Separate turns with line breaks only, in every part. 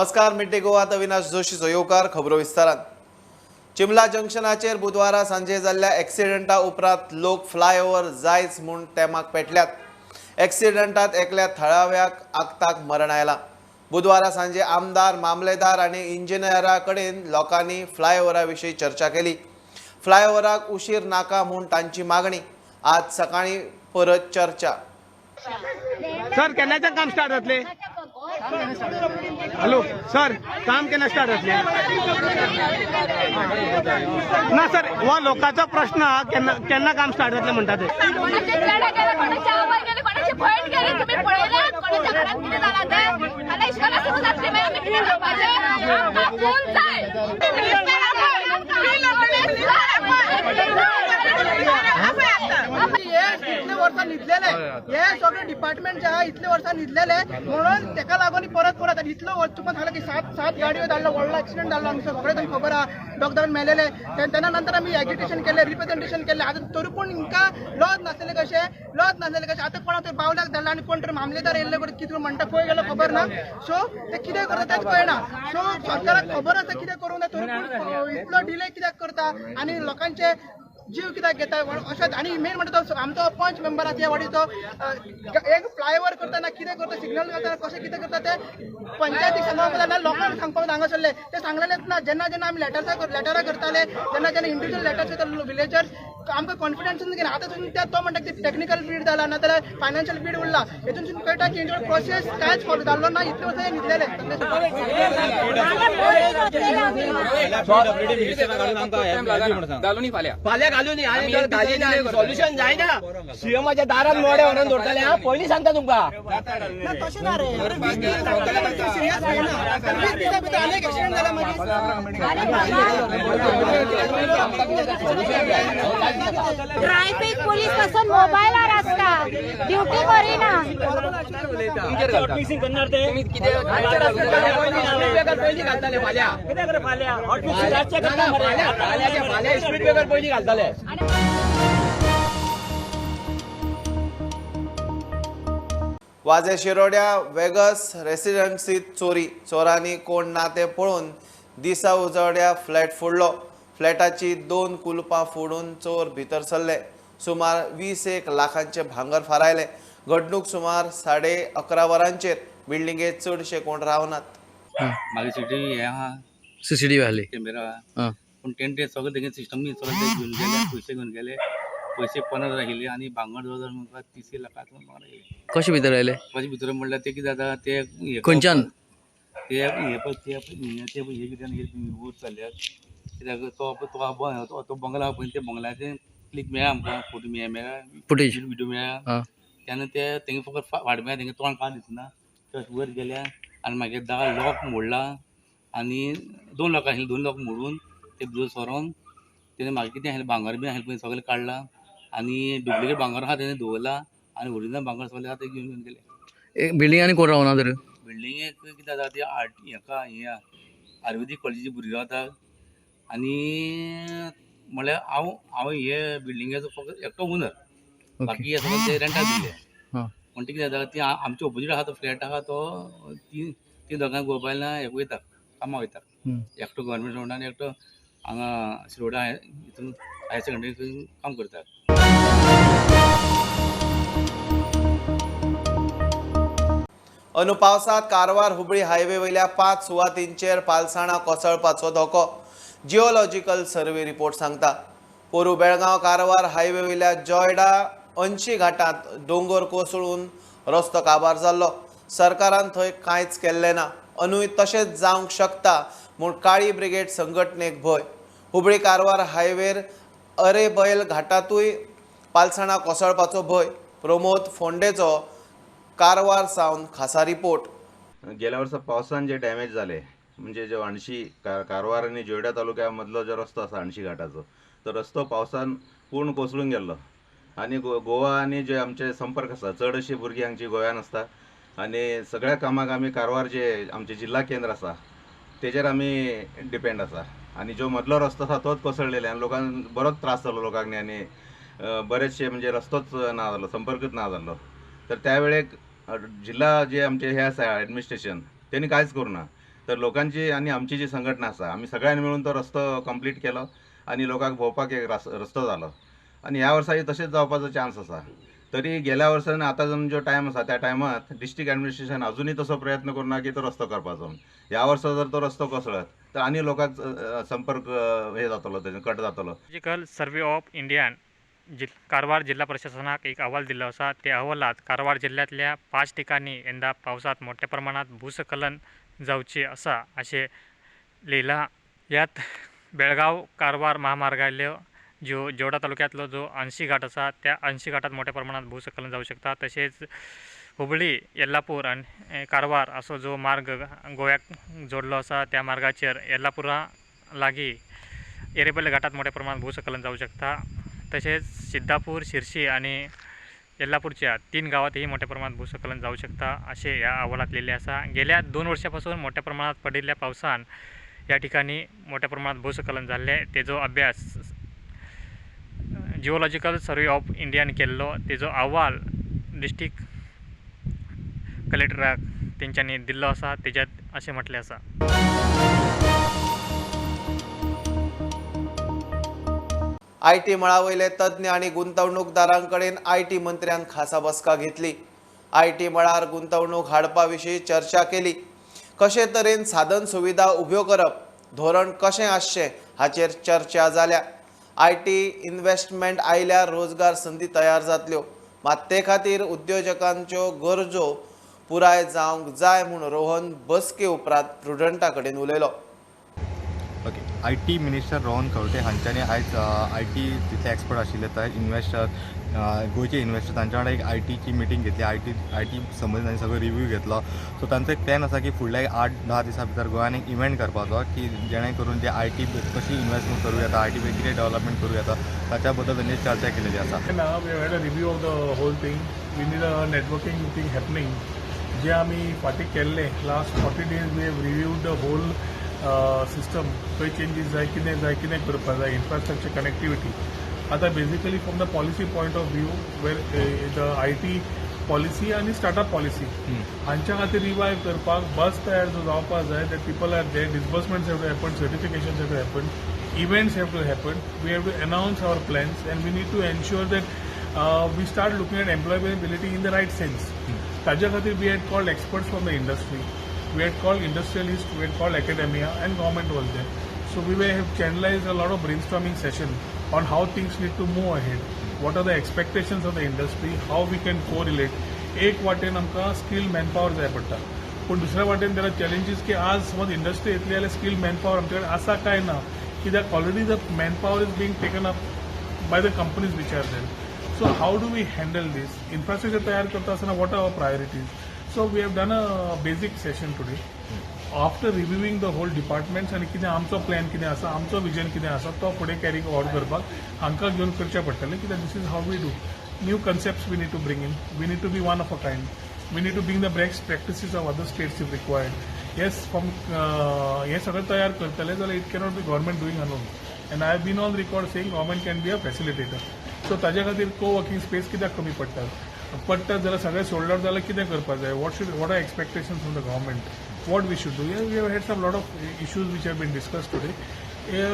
नमस्कार, mid day गोवात Avinash Joshi सोयोकार. खबरो विस्तारात. चिमला जंक्शनाचेर बुधवारा सांजे जाल्ल्या एक्सिडेंटा उपरांत लोक फ्लायओव्हर जायच म्हूण तेमाक पेटल्यात. एक्सिडेंटात एकल्या थळाव्याक आगताक मरण आयलां. बुधवारा सांजे आमदार, मामलेदार आनी इंजिनियरा कडेन लोकांनी फ्लायओव्हरा विशीं चर्चा केली. फ्लायओव्हराक उशीर नाका म्हूण तांची मागणी. आज सकाळी परत चर्चा.
सर केन्नाच्यान काम स्टार्ट जातले? हॅलो सर, काम केन्ना स्टार्ट जातले? ना सर, हो लोकांचो प्रश्न हा, केन्ना काम स्टार्ट जातले म्हणटा ते.
इतले वर्सां न्हिदलेले हे सगळे डिपार्टमेंट जे आहा इतले वर्सां न्हिदलेले म्हणून तेका लागून परत इतलो तुमकां सांगला की सात गाडयो धाडलो, व्हडलो एक्सिडेंट जाल्लो आमचो सगळे तांकां खबर आहा. दोग जाण मेलेले. तेन्ना नंतर आमी एजिटेशन केले, रिप्रेझेंटेशन केले. आतां तरी पूण हिंका लॉज नासलेले कशे आतां कोणा थंय बावल्याक धाडला आनी कोण तरी मामलेदार येयल्ले करून कितें म्हणटा खंय गेलो खबर ना. सो ते कितें करता तेच कळना. सो सरकाराक खबर आसा कितें करूंक जाय, तरी पूण इतलो डिले कित्याक करता आनी लोकांचे जीव कित्याक घेता अशें. आनी मेन म्हणटा तो आमचो पंच मेंबर आसा वाडीचो एक फ्लायओव्हर करतना कितें करता, सिग्नल करता कशें कितें करता ते पंचायतीक सांगपाक जाय, लोकांक सांगपाक हांगासरले ते सांगलेलेच ना. जेन्ना आमी लेटरां करताले, जेन्ना इंडिव्हिज्युअल लेटर्स येता विलेजर्स, आमकां कॉन्फिडन्सूच घेना. आतां तो म्हणटा की टॅक्निकल बीड जाला ना जाल्यार फायनान्शियल बीड उरला. हेतून कळटा की हेंचो प्रोसेस कांयच फॉलो जाल्लो ना. इतले वर्सां न्हिदलेले.
फाल्यां घालून सॉल्युशन जायना. सीएमाच्या दारान मोडे व्हरून दवरताले. हांव पयलीं सांगता तुमकां.
तशें ना रे, 20 दीस रावतले सिरियस जायना. 20 दिसा भितर आनीक एक्सिडेंट जाला मागीर.
ट्रॅफिक पोलीस पासून मोबायलार आसता, ड्युटी करिना.
पयलीं घालताले फाल्यां स्पीड ब्रेकर पयलीं घालताले.
वाजे शिरोड्या वेगस रेसिडेन्सीत चोरी. चोरांनी कोण ना ते पळोवन दिसा उजवड्या फ्लॅट फोडलो. फ्लॅटाची 2 कुलपां फोडून चोर भितर सरले. सुमार 20 लाखांचे भांगर फारायले. घडणूक सुमार 11:30 वरांचेर. बिल्डिंगेत चडशे कोण रावनात.
मागे सीसीटीव्ही हे आहा,
सीसीटीव्ही आली.
कॅमेरा आहा. पण तेंचे सगळे तेगे सिस्टम सगळे ते घेऊन गेले, पैसे घेऊन गेले. पैसे 15 गेले आणि भांगर जवळ म्हाका 30 लाखाचो भांगर गेले.
कशे भितर आयले?
कशें भितर म्हणल्यार ते कितें जाता ते
खंयच्यान?
ते हे कितें यूज जाल्यात. कित्याक तो बंगला पळय, ते बंगल्याचे क्लिक मेळ्ळा आमकां, फोटो मेळ्ळा,
फुटेज
व्हिडिओ मेळ्ळा. तेन्ना ते तेंगे फकत फाट मेळ्ळा, तेंगे तोंड काळ दिसना. तशें वयर गेल्या आनी मागीर दार लॉक मोडला आनी 2 लोक आशिल्ले. 2 लोक मोडून ते भितर सरोन तेणें मागीर कितें आशिल्लें भांगर बी आशिल्लें पळय सगळें काडलां आनी डुप्लिकेट भांगर आहा तेणें दवरला आनी ओरिजिनल भांगर सगळें आहा ते घेवन गेले.
बिल्डिंगांनी कोण रावना तर?
बिल्डिंगेक कितें जाता ते हें आयुर्वेदीक कॉलेजीचे भुरगे रावतात आनी म्हळ्यार हांव हे बिल्डिंगेचो फकत एकटो ओनर. बाकी हे सगळे ते रेंटाक दिले. पण ते कितें जाता ती आमचे ऑपोजीट आहा तो फ्लॅट आहा तो तीन दोगांक गोबायला हे वयता, कामाक वयता. एकटो गव्हर्मेंट स्टुडंट आनी एकटो हांगा शिरोडा हितून हायर सेकंडरी काम करतात.
अंदू पावसांत कारवार हुबळी हायवे वयल्या 5 सुवातींचेर पालसाणां कोसळपाचो धोको. जिओलॉजिकल सर्वे रिपोर्ट सांगता. पोरू बेळगांव कारवार हायवे वयल्या जॉयडा 80 घाटांत दोंगर कोसळून रस्तो काबार जाल्लो. सरकारान थंय कांयच केल्लें ना. अंदूय तशेंच जावंक शकता म्हूण काळी ब्रिगेड संघटनेक भंय. हुबळी कारवार हायवेर अरेबैल घाटांतूय पालसाणां कोसळपाचो भंय. प्रमोद फोंडेचो कारवार सावन खासा रिपोर्ट.
गेल्या वर्सा पावसान जे डॅमेज झाले म्हणजे जो 80 कारवार आणि जोयडा तालुक्यामधलो जो रस्तो आसा 80 घाटाचो, तो रस्तो पावसान पूर्ण कोसळून गेल्लो. आणि गोवा आणि जे आमचे संपर्क आसा चड अशी भुरगीं हांगची गोंयान आसता आणि सगळ्या कामाक आमी कारवार जे आमचे जिल्हा केंद्र आसा तेजेर आमी डिपेंड आसा. आणि जो मदलो रस्तो आसा तोच कोसळलेले आनी लोकांक बरोच त्रास जालो लोकांनी आनी बरेचशे म्हणजे रस्तोच ना जालो, संपर्कच ना जालो. तर त्या वेळेक जिल्हा जे आमचे हे आसा ॲडमिनिस्ट्रेशन त्यांनी कांयच करूना. तर लोकांची आणि आमची जी संघटना आसा आमी सगळ्यांनी मिळून तो रस्तो कंप्लीट केलो आणि लोकांक भोंवपाक एक रस्तो जालो आणि ह्या वर्साय तशेंच जावपाचो चान्स आसा. तरी गेल्या वर्सान आतां जो टायम आसा त्या टायमात डिस्ट्रिक्ट ॲडमिनिस्ट्रेशन अजूनही तसो प्रयत्न करूना की तो रस्तो करपाचो. ह्या वर्सा जर तो रस्तो कोसळत तर आनी लोकांक संपर्क हे जातलो तेजो कट जातलो.
Geological survey of Indian Karwar जिल्हा प्रशासनाक एक अहवाल दिला असा. त्या अहवालात कारवार जिल्ह्यातल्या 5 ठिकाणी यंदा पावसात मोठ्या प्रमाणात भूस्खलन जावचे असा असे लिहिला. यात बेळगाव कारवार महामार्गातलो जो जोडा तालुक्यातलो जो 80 घाट असा त्या 80 घाटात मोठ्या प्रमाणात भूस्खलन जाऊ शकता. तसेच हुबळी येल्लापूर आणि कारवार असो जो मार्ग गोव्याक जोडलो असा त्या मार्गाचेर येल्लापुरा लागी एरेबेले घाटात मोठ्या प्रमाणात भूस्खलन जाऊ शकता. तसेच सिद्धापूर शिर्शी आणि येल्लापूरच्या 3 गावातही मोठ्या प्रमाणात भूस्खलन जाऊ शकता असे या अहवालात लिहिले असा. गेल्या 2 वर्षापासून मोठ्या प्रमाणात पडिल्ल्या पावसान या ठिकाणी मोठ्या प्रमाणात भूस्खलन झाले. तेजो अभ्यास जिओलॉजिकल सर्वे ऑफ इंडियान केल्लो. तेजो अहवाल डिस्ट्रिक्ट कलेक्टराक तेंच्यांनी दिल्लो असा. तेच्यात असे म्हटले असा.
IT मळावयले तज्ञ आणि गुंतवणूकदारांकडेन IT मंत्र्यान खासा बसका घेतली. IT मळार गुंतवणूक हाडपा विशीं चर्चा केली. कशे तरेन साधन सुविधा उब्यो करप, धोरण कशें आसचें हाचेर चर्चा जाल्या. IT इन्व्हेस्टमेंट आयल्यार रोजगार संधी तयार जातल्यो, मात ते खातीर उद्योजकांच्यो गरजो पुराय जावंक जाय म्हूण रोहन बसके उपरांत प्रुडंटा कडेन उलयलो.
Okay. IT minister Rohan Khaunte हांच्यांनी आयज IT जितले एक्सपर्ट आशिल्ले थंय इन्व्हेस्टर गोंयचे इन्व्हेस्टर तांच्या वांगडा एक ITची मिटींग घेतली. IT संबंदीत तांणी सगळो रिव्ह्यू घेतलो. सो तांचो एक प्लॅन आसा की फुडल्या 8-10 दिसां भितर गोंयान एक इव्हेंट करपाचो की जेणे करून जे IT कशी इन्व्हेस्टमेंट करूं येता, IT कितें डेव्हलपमेंट करूं येता ताच्या बद्दल तांणी चर्चा केलेली आसा.
Now we have had a review of the whole thing. We need a networking meeting happening. जे आम्ही फाटीं केल्ले last 40 days we have reviewed the whole system. खंय चेंजीस जाय कितें करपा जाय, इन्फ्रास्ट्रक्चर कनेक्टिविटी. आता basically from the policy point of view वेर द IT पॉलिसी आणि स्टार्टअप पॉलिसी हांच्या खातीर रिवायव करपाक बस तयार जो जावपाक जाय. That people are there, disbursements have to happen, certifications have to happen, events have to happen. We have to announce our plans and we need to ensure that we start looking at employability in the right sense. ताच्या खातीर we had called experts from the industry, we had called industrialists, we had called academia, and government was there. So we have channelized a lot of brainstorming session on how things need to move ahead. What are the expectations of the industry? How we can correlate. एक वाटेन आमकां skill manpower जाय पडटा, पूण दुसऱ्या वाटेन there are challenges की आज समज इंडस्ट्री येतली जाल्यार स्किल मॅनपॉवर आमचे कडेन आसा काय ना, कित्याक already the manpower is being taken up by the companies which are there. So how do we handle this? Infrastructure तयार करता आसतना what are our priorities? So we have done a basic session today. After reviewing the whole departments आणि कितें आमचो plan कितें आसा, आमचो vision कितें आसा तो फुडें कॅरी ऑन करपाक हांकां घेवन करचें पडटलें. कित्याक this is how we do. New concepts we need to bring in. We need to be one of a kind. We need to bring the best practices of other states if required. Yes from हें सगळें तयार करतले जाल्यार it cannot be government doing alone. And I have been on record saying government can be a facilitator. So ताच्या खातीर को working space कित्याक कमी पडटात जाल्यार सगळें सोल्ड जाल्यार कितें करपाक जाय? What are expectations from the government? What we should do? We have had some lot of issues which have been discussed today.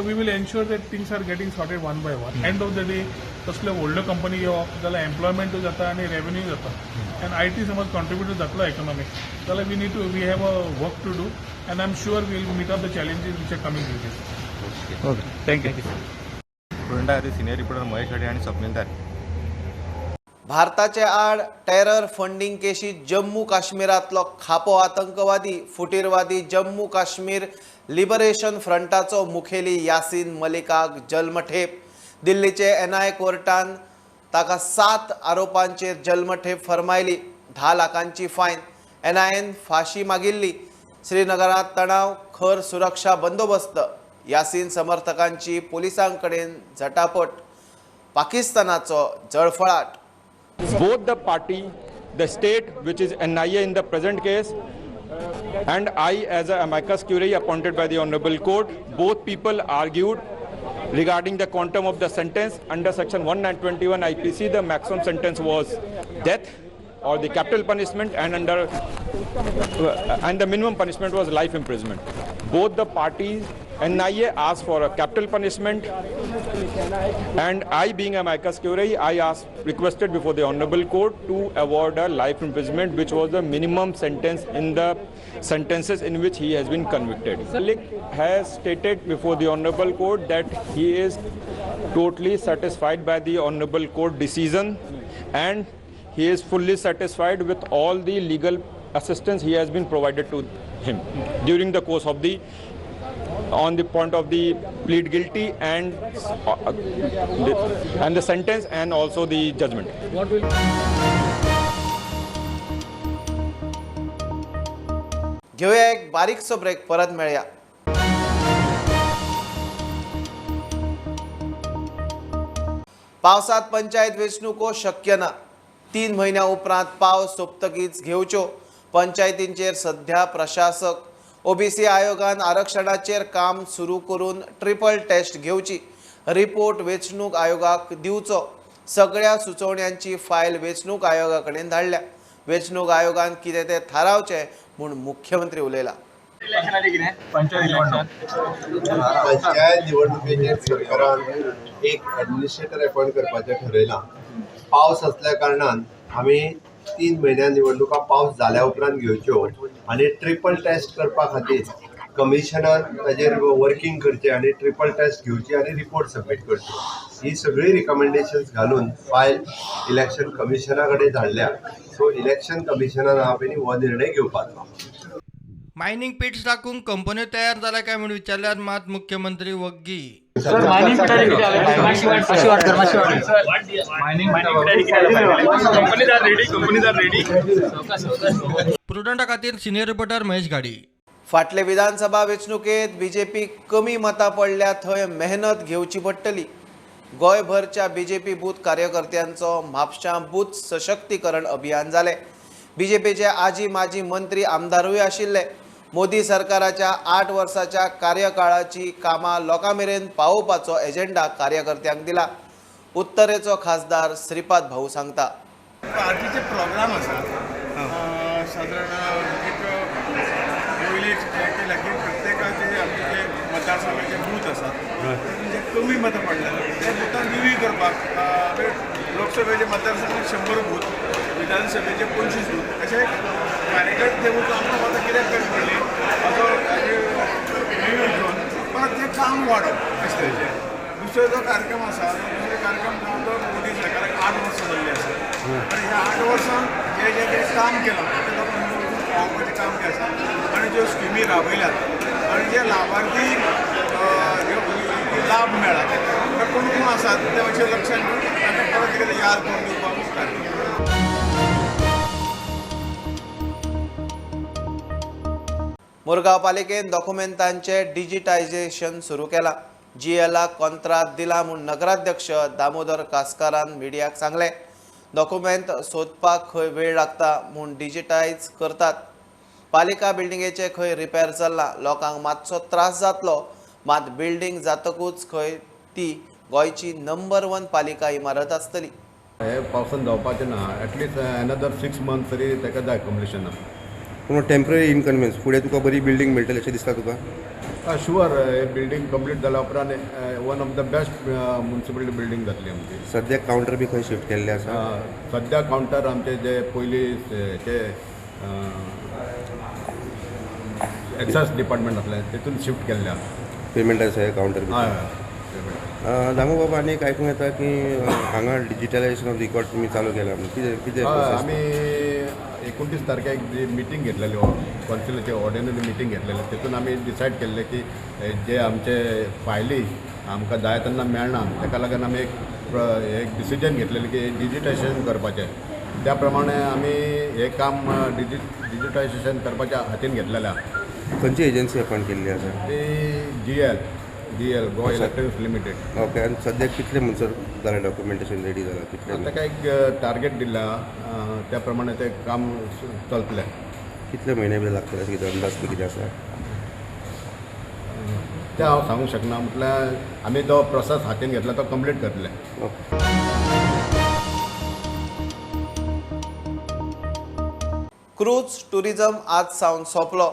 We will ensure that things are getting sorted one by one. End of the day कसले व्हडल्यो company येवप जाल्यार एम्प्लॉयमेंटूय जाता आनी revenue जाता. आनी IT समज contribute जातलो इकॉनॉमीक जाल्यार we need to we have a work to do. And I am sure we will meet up the challenges which are coming with this.
Okay, thank you. प्रुडंटा खातीर सिनियर रिपोर्टर महेश हडे आनी स्वप्नील तारी.
भारताचे आड terror funding केशीत Jammu काश्मीरातलो खापो आतंकवादी फुटीरवादी Jammu Kashmir liberation फ्रंटाचो मुखेली यासीन मलिकाक जल्मठेप. दिल्लीचे NIA कोर्टान ताका 7 आरोपांचेर जल्मठेप फरमायली. 10 लाखांची फायन. NIAन फाशी मागिल्ली. श्रीनगरात तणाव, खर सुरक्षा बंदोबस्त. Yasin समर्थकांची पोलिसांकडेन झटापट. पाकिस्तानाचो जळफळाट.
Both the party, the state which is NIA in the present case and I as a amicus curiae appointed by the Honorable Court, both people argued regarding the quantum of the sentence. Under section 1921 IPC, the maximum sentence was death or the capital punishment, and the minimum punishment was life imprisonment. Both the parties, NIA asked for a capital punishment, and I, being amicus curiae, I requested before the Honorable Court to award a life imprisonment, which was the minimum sentence in the sentences in which he has been convicted. Malik has stated before the Honorable Court that he is totally satisfied by the Honorable Court decision, and he is fully satisfied with all the legal assistance he has been provided to him during the course of the on the point of the plead guilty and the sentence and also the judgment.
घेऊया एक बारीकसो break, परत मिळूया. पावसात पंचायत वेंचणुको शक्य ना. 3 महिन्या उपरांत पावस सोंपतकीच घेवच्यो. पंचायतींचेर सध्या प्रशासक ओबीसी आयोगान आरक्षणाचेर काम सुरू करून ट्रिपल टेस्ट घेवची. रिपोर्ट वेंचणूक आयोगाक दिवचो. सगळ्या सुचोवण्यांची फायल वेंचणूक आयोगा कडेन धाडल्या. वेंचणूक आयोगान कितें तें थारावचें म्हूण मुख्यमंत्री उलयला.
पंचायत निवडणुकीचेर सरकारान एक एडमिनिस्ट्रेटर अपॉइंट करपाचें ठरयलां. पावस असल्या कारणान आमी 3 म्हयन्या निवडणुका पावस जाल्या उपरांत घेवच्यो आनी ट्रिपल टेस्ट करपा खातीर कमिशनान ताजेर वर्किंग करचें आनी ट्रिपल टेस्ट घेवची आनी रिपोर्ट सबमीट करची. ही सगळी रिकमेंडेशन्स घालून फायल इलेक्शन कमिशना कडेन धाडल्या. सो इलेक्शन कमिशनान हांवें हो निर्णय घेवपाचो.
मायनिंग पिट्स टाकूंक कंपन्यो तयार जाल्या काय म्हणून विचारल्यार मात मुख्यमंत्री वग्गी. प्रुडंटा खातीर सिनियर रिपोर्टर महेश गाडी.
फाटले विधानसभा वेंचणुकेत बीजेपी कमी मतां पडल्या थंय मेहनत घेवची पडटली. गोंयभरच्या बीजेपी बूथ कार्यकर्त्यांचो म्हापशां बूथ सशक्तीकरण अभियान जालें. बीजेपीचे आजी माजी मंत्री आमदारूय आशिल्ले. मोदी सरकाराच्या 8 वर्साच्या कार्यकाळाची कामां लोकां मेरेन पावोवपाचो एजेंडा कार्यकर्त्यांक दिला. उत्तरेचो खासदार श्रीपाद भाऊ सांगता.
पार्टीचे प्रोग्राम आसा साधारण एक लागीं प्रत्येकाचे आमचे जे मतदारसंघाचे बूथ आसात म्हणजे कमी मतां पडल्या त्या बुथांक रिव्यू करपाक लोकसभेचे मतदारसंघात 100 बूथ, विधानसभेचे 25 बूथ अशे कार्यकर्ते ते बूथ आमकां मतां कित्याक कमी पडली असो रिव्यू घेवन परत तें काम वाडप अशें तरेचें. दुसरो जो कार्यक्रम आसा दुसरो कार्यक्रम तो मोदी सरकाराक 8 वर्सां जाल्ली आसा आनी ह्या 8 वर्सां जे कितें काम केलां तें लोकांक पावोवपाचें काम जें आसा आनी ज्यो स्किमी राबयल्यात आनी जे लाभार्थी लाभ मेळ्ळा ते कोण कोण आसात ते मातशें लक्षांत घेवन तांकां परत कितें याद करून दिवपाक मुखार.
मुरगांव पालिकेन डॉक्युमेंटांचे डिजिटायझेशन सुरू केलां. जीएलाक कॉन्ट्राक्ट दिला म्हूण नगराध्यक्ष दामोदर कासकारान मिडियाक सांगलें. डॉक्युमेंट सोदपाक खंय वेळ लागता म्हूण डिजिटायज करतात. पालिका बिल्डिंगेचे खंय रिपेर जाल्ला लोकांक मातसो त्रास जातलो, मात बिल्डिंग जातकूच खंय ती गोंयची नंबर 1 पालिका इमारत आसतली.
हे पावसान जावपाचें ना. एटलीस्ट एनदर 6 मंथ्स तरी ताका जाय कंप्लिशनाक.
पूण टेम्पररी इनकन्विनियन्स फुडें तुका बरी बिल्डिंग मेळटली अशें दिसता तुका?
शुअर हे बिल्डिंग कंप्लीट जाल्या उपरांत one of the best municipality building जातली आमची.
सद्याक कावंटर बी खंय शिफ्ट केल्ले आसा?
सद्या कावंटर आमचे जे पयलीं ते एक्सायज डिपार्टमेंट आसलें तितून शिफ्ट केल्ल्या.
पेमेंटाचे कावंटर बी? दामू बाबा आनी एक आयकूंक येता की हांगा डिजिटलायजेशन ऑफ रिकॉर्ड तुमी चालू केला. कितें
आमी 29 तारखेक जी मिटींग घेतलेली कॉन्सिलाची ऑर्डिनरी मिटींग घेतलेली तितून आमी डिसायड केल्लें की जे आमचे फायली आमकां जाय तेन्ना मेळना ताका लागून आमी एक डिसिजन घेतलेलें की डिजिटायजेशन करपाचें. त्या प्रमाणे आमी हे काम डिजिटायजेशन करपाच्या हातीन घेतलेलें.
खंयची एजन्सी अपॉयंट केल्ली आसा?
ती GL Goa electronics limited.
Okay. आनी सद्याक कितले म्हणसर जालें डॉक्युमेंटेशन रेडी जालां? कितले?
ताका एक टार्गेट दिला त्या प्रमाणे ते काम चलतलें.
कितले म्हयने बी लागतले अशें कितें अंदाज कितें आसा?
तें हांव सांगूंक शकना. म्हटल्यार आमी जो प्रोसेस हातीन घेतला तो कंप्लीट करतले.
क्रूज टुरिझम आज सावन सोंपलो.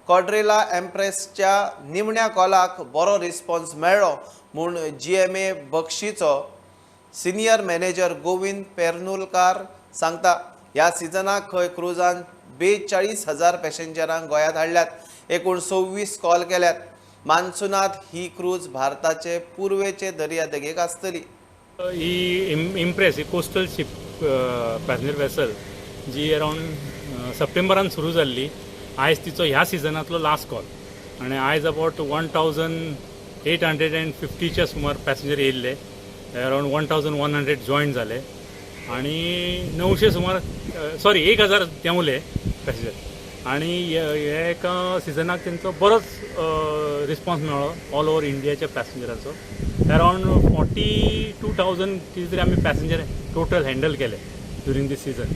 कॉड्रेला एम्प्रेसच्या निमण्या कॉलाक बरो रिस्पॉन्स मेळ्ळो म्हूण GMA बक्षीचो सिनियर मॅनेजर गोविंद पेर्नुलकार सांगता. ह्या सिजनाक खंय क्रुजान 42,000 पॅसेंजरांक गोंयांत हाडल्यात. एकूण 26 कॉल केल्यात. मान्सूनात ही क्रूज भारताचे पूर्वेचे दर्यादेगेक आसतली.
ही इम्प्रेस ही कोस्टल शिप पॅसेंजर वेसल जी अरावंड सप्टेंबरान सुरू जाल्ली. आयज तिचो ह्या सिजनातलो लास्ट कॉल आनी आयज अबावट 1,850च्या सुमार पॅसेंजर येयल्ले. अरावंड 1,100 जॉयन जाले आनी 900 सुमार 1,000 देंवले पॅसेंजर. आनी हे एका सिजनाक तेंचो बरोच रिस्पॉन्स मेळ्ळो ऑल ओवर इंडियाच्या पॅसेंजराचो. अरावंड 42,000 कितें तरी आमी पॅसेंजर टोटल हँडल केले ड्युरींग दीस सिजन.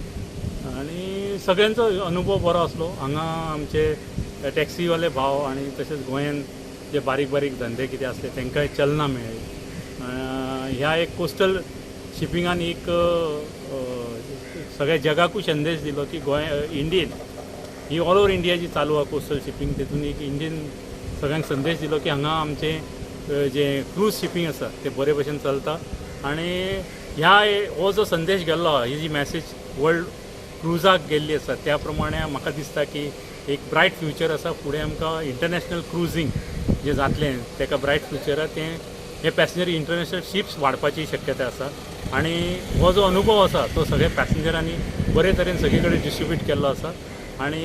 आनी सगळ्यांचो अनुभव बरो आसलो. हांगा आमचे टॅक्सीवाले भाव आनी तशेंच गोंयांत जे बारीक बारीक धंदे कितें आसले तांकांय चलना मेळ्ळी. ह्या एक कोस्टल शिपिंगान एक सगळ्या जगाकूय संदेश दिलो की इंडियेन ही ऑल ओवर इंडिया जी चालू आहा कोस्टल शिपिंग तेतून एक इंडियन सगळ्यांक संदेश दिलो की हांगा आमचे जे क्रूज शिपिंग आसा ते बरे भशेन चलता. आनी हो जो संदेश गेल्लो ही जी मॅसेज वर्ल्ड क्रुजाक गेल्ली आसा त्या प्रमाणे म्हाका दिसता की एक ब्रायट फ्युचर आसा फुडें. आमकां इंटरनॅशनल क्रुजींग जें जातलें तेका ब्रायट फ्युचर आसा हे पॅसेंजर इंटरनॅशनल शिप्स वाडपाची शक्यता आसा. आनी हो जो अनुभव आसा तो सगळ्या पॅसेंजरांनी बरे तरेन सगळे कडेन डिस्ट्रिब्यूट केल्लो आसा. आनी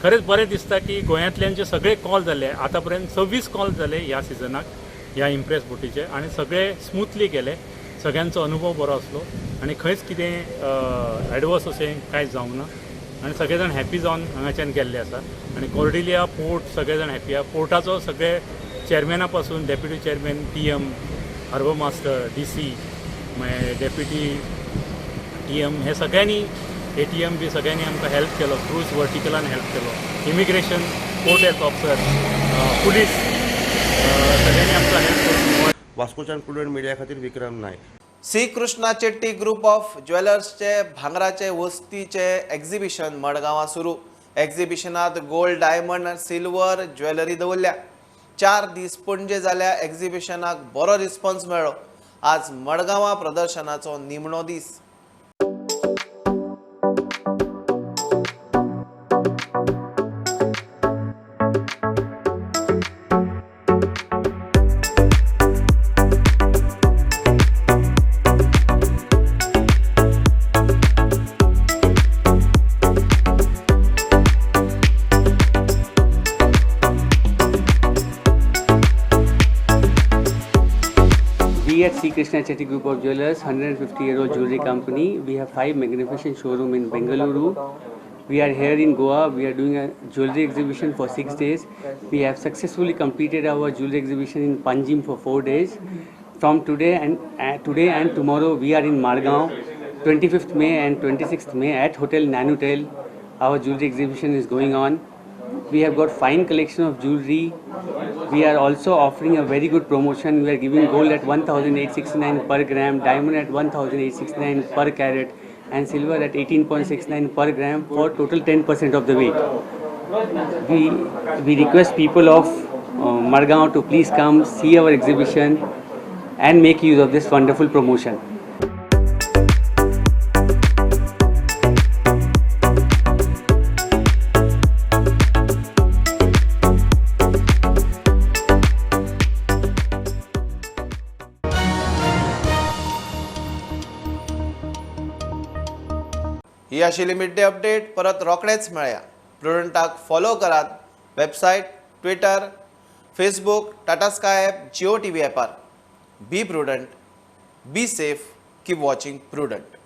खरेंच बरें दिसता की गोंयांतल्यान जे सगळे कॉल जाले आतां पर्यंत 26 कॉल जाले ह्या सिजनाक ह्या इम्प्रेस बोटीचे आनी सगळे स्मुथली गेले. सगळ्यांचो अनुभव बरो आसलो आनी खंयच कितें एडवर्स अशें कांयच जावंक ना. आनी सगळे जाण हॅपी जावन हांगाच्यान गेल्ले आसा. आनी कॉर्डिलिया पोर्ट सगळे जाण हॅपी आहा. पोर्टाचो सगळे चॅरमॅना पासून deputy chairman TM harbour master DC मागीर डेप्युटी TM हे सगळ्यांनी ATM बी सगळ्यांनी आमकां हेल्प केलो. क्रूज वर्टिकलान हेल्प केलो. Immigration port health officer police सगळ्यांनी आमकां हेल्प केलो.
वास्कोच्यान प्रुडंट मिडिया खातीर Vikram Naik.
C. Krishna Chetty group of ज्वेलर्सचे भांगराचे वस्तीचे एक्झिबिशन मडगांवां सुरू. एक्झिबिशनात गोल्ड डायमंड आनी सिल्वर ज्वेलरी दवरल्या. 4 दीस पणजे जाल्या एक्झिबिशनाक बरो रिस्पॉन्स मेळ्ळो. आज मडगांवां प्रदर्शनाचो निमणो दीस.
We at C. Krishna Chetty Group of Jewelers, 150-year-old jewelry company. We have 5 magnificent showrooms in Bengaluru. We are here in Goa. We are doing a jewelry exhibition for 6 days. We have successfully completed our jewelry exhibition in Panjim for 4 days. From today and tomorrow, we are in Margaon, 25th May and 26th May at Hotel Nanutel. Our jewelry exhibition is going on. We have got fine collection of jewelry. We are also offering a very good promotion. We are giving gold at 1,869 per gram, diamond at 1,869 per carat, and silver at 18.69 per gram for total 10% of the weight. We request people of Margaon to please come see our exhibition and make use of this wonderful promotion.
ही आशिल्ली mid day update. परत रोखडेच मेळया. प्रुडंटाक follow करात. Website, Twitter, Facebook, Tata Sky app, Jio TV ॲपार. Be Prudent, be safe, keep watching prudent.